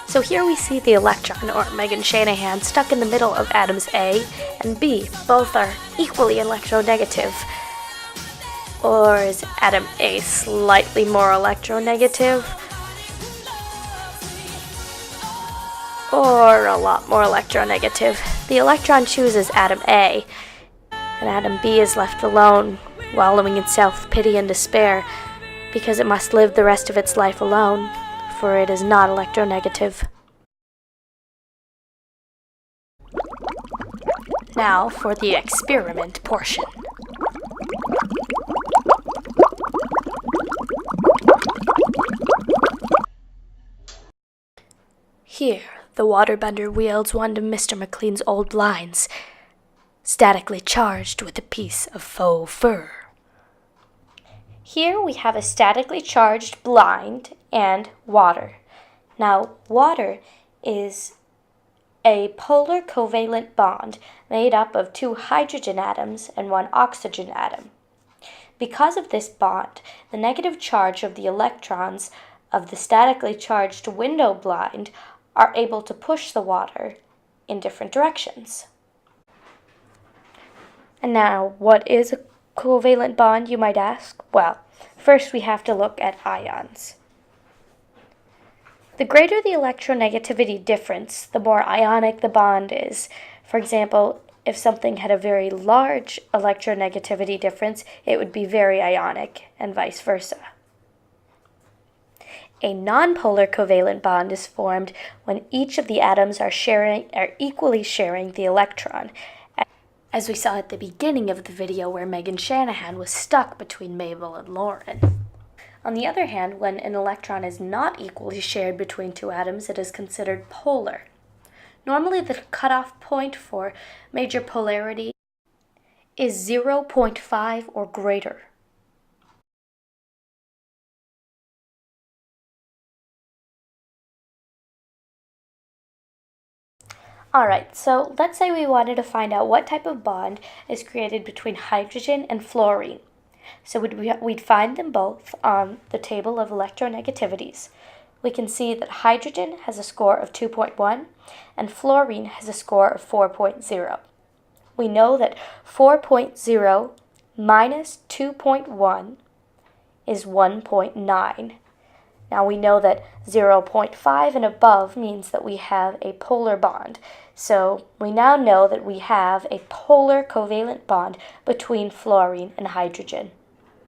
So here we see the electron, or Megan Shanahan, stuck in the middle of atoms A and B. Both are equally electronegative. Or is atom A slightly more electronegative? Or a lot more electronegative? The electron chooses atom A, and atom B is left alone, wallowing in self-pity and despair, because it must live the rest of its life alone, for it is not electronegative. Now for the experiment portion. Here, the waterbender wields one of Mr. McLean's old blinds, statically charged with a piece of faux fur. Here we have a statically charged blind and water. Now, water is a polar covalent bond made up of 2 hydrogen atoms and 1 oxygen atom. Because of this bond, the negative charge of the electrons of the statically charged window blind are able to push the water in different directions. And now, what is a covalent bond, you might ask? Well, first we have to look at ions. The greater the electronegativity difference, the more ionic the bond is. For example, if something had a very large electronegativity difference, it would be very ionic, and vice versa. A nonpolar covalent bond is formed when each of the atoms are equally sharing the electron, as we saw at the beginning of the video where Megan Shanahan was stuck between Mabel and Lauren. On the other hand, when an electron is not equally shared between 2 atoms, it is considered polar. Normally, the cutoff point for major polarity is 0.5 or greater. Alright, so let's say we wanted to find out what type of bond is created between hydrogen and fluorine. So we'd find them both on the table of electronegativities. We can see that hydrogen has a score of 2.1 and fluorine has a score of 4.0. We know that 4.0 minus 2.1 is 1.9. Now we know that 0.5 and above means that we have a polar bond. So we now know that we have a polar covalent bond between fluorine and hydrogen.